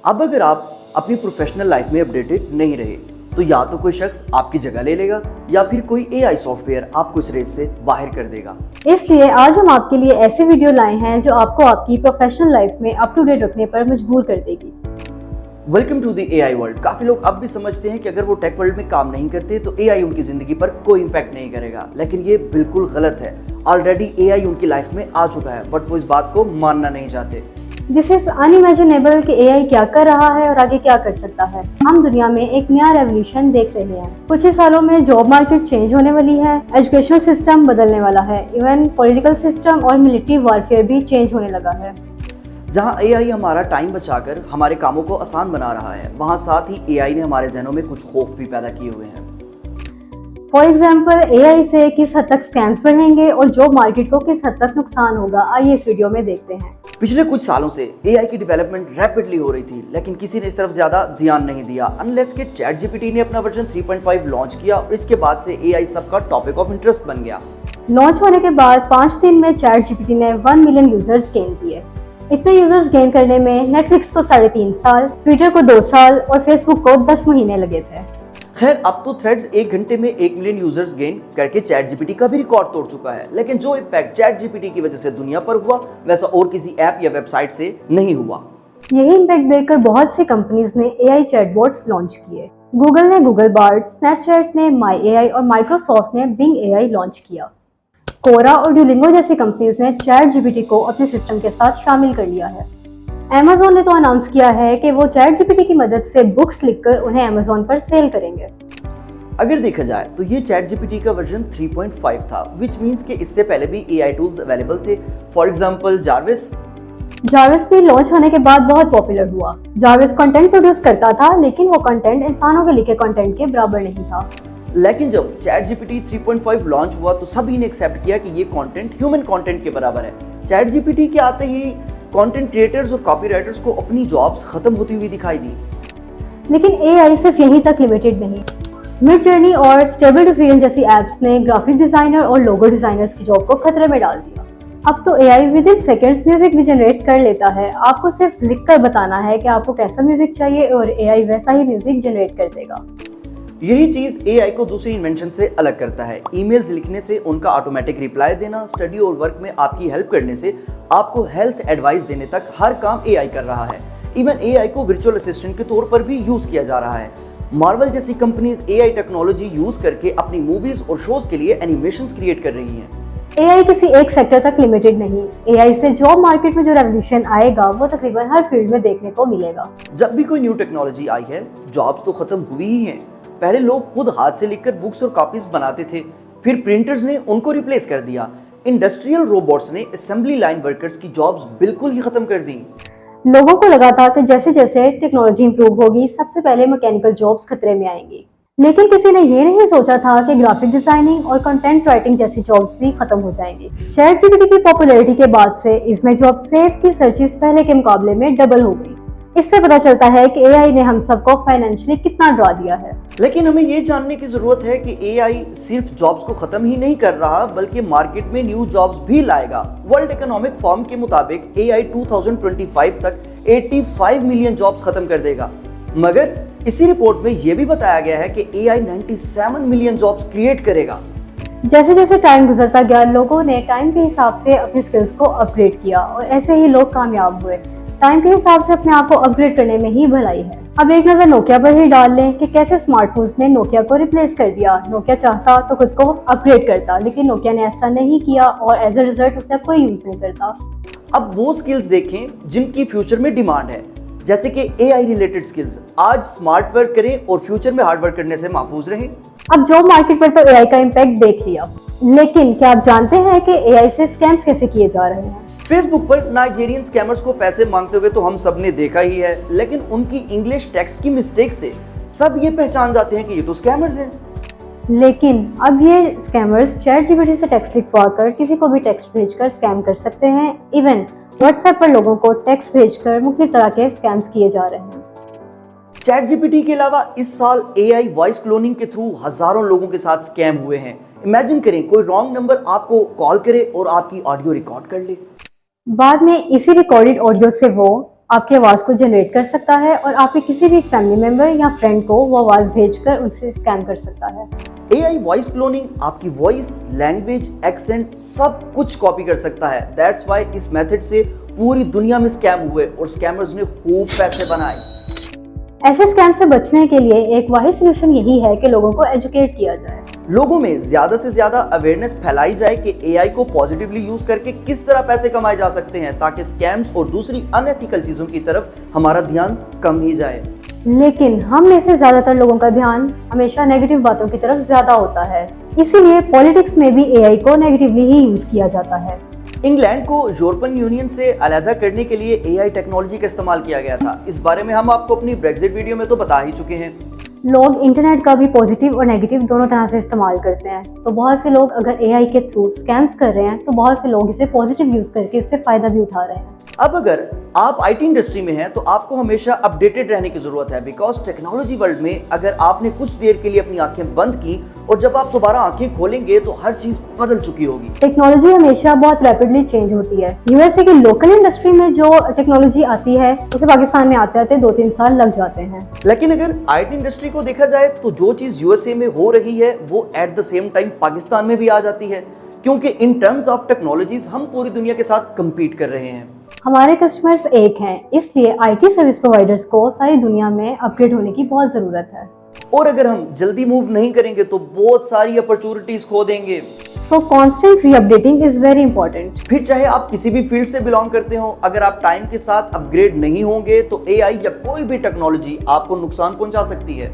अब अगर आप अपनी प्रोफेशनल लाइफ में अपडेटेड नहीं रहे तो या तो कोई शख्स आपकी जगह ले लेगा या फिर कोई एआई सॉफ्टवेयर आपको इस रेस से बाहर कर देगा। इसलिए आज हम आपके लिए ऐसे वीडियो लाए हैं जो आपको आपकी प्रोफेशनल लाइफ में अप टू डेट रखने पर मजबूर कर देगी। Welcome to the AI world. काफी लोग अब भी समझते हैं कि अगर वो टेक वर्ल्ड में काम नहीं करते तो एआई उनकी जिंदगी पर कोई इंपैक्ट नहीं करेगा, लेकिन ये बिल्कुल गलत है। ऑलरेडी एआई उनकी लाइफ में आ चुका है, बट वो इस बात को मानना नहीं चाहते। दिस इज अनइमेजिनेबल कि एआई क्या कर रहा है और आगे क्या कर सकता है। हम दुनिया में एक नया रेवोल्यूशन देख रहे हैं। कुछ ही सालों में जॉब मार्केट चेंज होने वाली है, एजुकेशनल सिस्टम बदलने वाला है, इवन पॉलिटिकल सिस्टम और मिलिट्री वॉरफेयर भी चेंज होने लगा है। जहां एआई हमारा टाइम बचाकर हमारे कामों को आसान बना रहा है, वहां साथ ही एआई ने हमारे जहनों में कुछ खौफ भी पैदा किए हुए हैं। फॉर एग्जाम्पल, एआई से किस हद तक स्कैम्स बढ़ेंगे और जॉब मार्केट को किस हद तक नुकसान होगा, आइए इस वीडियो में देखते हैं। पिछले कुछ सालों से एआई की डेवलपमेंट रैपिडली हो रही थी, लेकिन किसी ने इस तरफ ज्यादा ध्यान नहीं दिया अनलेस के ChatGPT ने अपना वर्जन 3.5 लॉन्च किया और इसके बाद से एआई सबका टॉपिक ऑफ इंटरेस्ट बन गया। लॉन्च होने के बाद 5 दिन में ChatGPT ने 1 मिलियन यूजर्स गेन किए। इतने यूजर्स गेन करने में नेटफ्लिक्स को 3.5 साल, ट्विटर को 2 साल और फेसबुक को 10 महीने लगे थे। खैर, अब तो थ्रेड्स 1 घंटे में 1 मिलियन यूजर्स गेन करके ChatGPT का भी रिकॉर्ड तोड़ चुका है, लेकिन जो इम्पैक्ट ChatGPT की वजह से दुनिया पर हुआ वैसा और किसी ऐप या वेबसाइट से नहीं हुआ। यही इम्पैक्ट देखकर बहुत सी कंपनीज ने एआई चैटबॉट्स लॉन्च किए। गूगल ने गूगल बार्ड, स्नैपचैट ने माई एआई और माइक्रोसॉफ्ट ने बिंग एआई लॉन्च किया। कोरा और ड्यूलिंगो जैसी कंपनीज ने ChatGPT को अपने सिस्टम के साथ शामिल कर लिया है। Amazon ने तो अनाउंस किया है कि वो ChatGPT की मदद से बुक्स लिखकर उन्हें Amazon पर सेल करेंगे। अगर देखा जाए तो ये ChatGPT का वर्जन 3.5 था, विच मीन्स कि इससे पहले भी एआई टूल्स अवेलेबल थे। फॉर एग्जांपल जार्विस भी लॉन्च होने के बाद बहुत पॉपुलर हुआ। जार्विस कंटेंट प्रोड्यूस करता था, लेकिन वो कंटेंट इंसानों के लिखे कंटेंट के बराबर नहीं था। लेकिन जब ChatGPT 3.5 लॉन्च हुआ तो सभी ने एक्सेप्ट किया कि ये कंटेंट ह्यूमन कंटेंट के बराबर है। ChatGPT के आते ही कंटेंट क्रिएटर्स और कॉपीराइटर्स को अपनी जॉब्स खत्म होती हुई दिखाई दी। लेकिन एआई सिर्फ यहीं तक लिमिटेड नहीं। मिडजर्नी और स्टेबल डिफिजन जैसी एप्स ने ग्राफिक डिजाइनर और लोगो डिजाइनर्स की जॉब को खतरे में डाल दिया। अब तो AI with in seconds music भी जनरेट कर लेता है। आपको सिर्फ लिखकर बताना है कि आपको कैसा म्यूजिक चाहिए और एआई वैसा ही म्यूजिक जनरेट कर देगा। यही चीज एआई को दूसरी इन्वेंशन से अलग करता है। ईमेल्स लिखने से उनका ऑटोमेटिक रिप्लाई देना, स्टडी और वर्क में आपकी हेल्प करने से आपको हेल्थ एडवाइस देने तक हर काम एआई कर रहा है। इवन एआई को वर्चुअल असिस्टेंट के तौर पर भी यूज किया जा रहा है। मार्वल जैसी कंपनीज एआई टेक्नोलॉजी यूज करके अपनी मूवीज और शोज के लिए एनिमेशंस क्रिएट कर रही हैं। एआई किसी एक सेक्टर तक लिमिटेड नहीं। एआई से जॉब मार्केट में जो रेवोल्यूशन आएगा वो तकरीबन हर फील्ड में देखने को मिलेगा। जब भी कोई न्यू टेक्नोलॉजी आई है, जॉब्स तो खत्म हुई ही हैं। पहले लोग खुद हाथ से लिखकर बुक्स और कॉपीज बनाते थे, फिर प्रिंटर्स ने उनको रिप्लेस कर दिया। इंडस्ट्रियल रोबोट्स ने असेंबली लाइन वर्कर्स की जॉब्स बिल्कुल ही खत्म कर दी। लोगों को लगा था कि जैसे जैसे टेक्नोलॉजी इंप्रूव होगी सबसे पहले मैकेनिकल जॉब्स खतरे में आएंगी, लेकिन किसी ने ये नहीं सोचा था कि ग्राफिक डिजाइनिंग और कंटेंट राइटिंग जैसी जॉब्स भी खत्म हो जाएंगी। ChatGPT की पॉपुलैरिटी के बाद से इसमें जॉब सेफ की सर्चेस पहले के मुकाबले में डबल हो गई। इससे पता चलता है कि एआई ने हम सबको फाइनेंशियली कितना डरा दिया है। लेकिन हमें ये जानने की जरूरत है कि एआई सिर्फ जॉब्स को खत्म ही नहीं कर रहा, बल्कि मार्केट में न्यू जॉब्स भी लाएगा। वर्ल्ड इकोनॉमिक फोरम के मुताबिक एआई 2025 तक 85 मिलियन जॉब्स खत्म कर देगा। मगर इसी रिपोर्ट में यह भी बताया गया है कि एआई 97 मिलियन जॉब्स क्रिएट करेगा। जैसे जैसे टाइम गुजरता गया, लोगों ने टाइम के हिसाब से अपनी स्किल्स को अपग्रेड किया और ऐसे ही लोग कामयाब हुए। टाइम के हिसाब से अपने आप को अपग्रेड करने में ही भलाई है। अब एक नजर नोकिया पर ही डाल लें कि कैसे स्मार्टफोन्स ने नोकिया को रिप्लेस कर दिया। नोकिया चाहता तो खुद को अपग्रेड करता, लेकिन नोकिया ने ऐसा नहीं किया और एज अ रिजल्ट उसे कोई यूज नहीं करता। अब वो स्किल्स देखें जिनकी फ्यूचर में डिमांड है, जैसे कि एआई रिलेटेड स्किल्स। आज स्मार्ट वर्क करें और फ्यूचर में हार्ड वर्क करने से महफूज रहें। अब जॉब मार्केट पर तो एआई का इम्पैक्ट देख लिया, लेकिन क्या आप जानते हैं कि एआई से स्कैम्स कैसे किए जा रहे हैं? फेसबुक पर नाइजीरियन स्कैमर्स को पैसे मांगते हुए तो हम सब ने देखा ही है, लेकिन उनकी इंग्लिश टेक्स्ट की मिस्टेक से सब ये पहचान जाते हैं कि ये तो स्कैमर्स हैं। लेकिन अब ये स्कैमर्स ChatGPT से टेक्स्ट लिखवाकर किसी को भी टेक्स्ट भेजकर स्कैम कर सकते हैं। इवन व्हाट्सएप पर लोगों को टेक्स्ट भेजकर मुख्तलिफ तरह के स्कैम्स किए जा रहे हैं। ChatGPT के अलावा इस साल एआई वॉइस क्लोनिंग के थ्रू हजारों लोगों के साथ स्कैम हुए हैं। इमेजिन करें कोई रॉन्ग नंबर आपको कॉल करे और आपकी ऑडियो रिकॉर्ड कर ले। बाद में इसी रिकॉर्डेड ऑडियो से वो आपकी आवाज़ को जनरेट कर सकता है और आपके किसी भी फैमिली मेम्बर या फ्रेंड को वो आवाज़ भेजकर उनसे स्कैम कर सकता है। AI वॉइस क्लोनिंग आपकी वॉइस, लैंग्वेज, एक्सेंट सब कुछ कॉपी कर सकता है। दैट्स वाई इस मेथड से पूरी दुनिया में स्कैम हुए और स्कैमर्स ने खूब पैसे बनाए। ऐसे स्कैम से बचने के लिए एक वाहिद सलूशन यही है कि लोगों को एजुकेट किया जाए। लोगों में ज्यादा से ज्यादा अवेयरनेस फैलाई जाए कि AI को पॉजिटिवली यूज करके किस तरह पैसे कमाए जा सकते हैं, ताकि स्कैम्स और दूसरी अनएथिकल चीजों की तरफ हमारा ध्यान कम ही जाए। लेकिन हम में से ज्यादातर लोगों का ध्यान हमेशा नेगेटिव बातों की तरफ ज्यादा होता है, इसीलिए पॉलिटिक्स में भी AI को नेगेटिवली ही यूज किया जाता है। इंग्लैंड को यूरोपियन यूनियन से अलहदा करने के लिए AI टेक्नोलॉजी का इस्तेमाल किया गया था। इस बारे में हम आपको अपनी ब्रेक्जिट वीडियो में तो बता ही चुके हैं। लोग इंटरनेट का भी पॉजिटिव और नेगेटिव दोनों तरह से इस्तेमाल करते हैं, तो बहुत से लोग अगर AI के थ्रू स्कैम्स कर रहे हैं तो बहुत से लोग इसे पॉजिटिव यूज करके इससे फायदा भी उठा रहे हैं। अब अगर आप IT इंडस्ट्री में हैं तो आपको हमेशा अपडेटेड रहने की जरूरत है, बिकॉज टेक्नोलॉजी वर्ल्ड में अगर आपने कुछ देर के लिए अपनी आंखें बंद की और जब आप दोबारा आंखें खोलेंगे तो हर चीज बदल चुकी होगी। टेक्नोलॉजी हमेशा बहुत रैपिडली चेंज होती है। यूएसए की लोकल इंडस्ट्री में जो टेक्नोलॉजी आती है उसे पाकिस्तान में आते आते 2-3 साल लग जाते हैं। लेकिन अगर IT इंडस्ट्री को देखा जाए तो जो चीज USA में हो रही है वो at the same time Pakistan में भी आ जाती है, क्योंकि इन टर्म्स ऑफ टेक्नोलॉजीज हम पूरी दुनिया के साथ कम्पीट कर रहे हैं। हमारे कस्टमर्स एक हैं, इसलिए IT सर्विस प्रोवाइडर्स को सारी दुनिया में अपग्रेड होने की बहुत ज़रूरत है। और अगर हम जल्दी मूव नहीं करेंगे तो बहुत सारी अपॉर्चुनिटीज खो देंगे। सो कॉन्स्टेंट रीअपडेटिंग इज वेरी इंपॉर्टेंट। फिर चाहे आप किसी भी फील्ड से बिलोंग करते हो, अगर आप टाइम के साथ अपग्रेड नहीं होंगे तो AI या कोई भी टेक्नोलॉजी आपको नुकसान पहुंचा सकती है।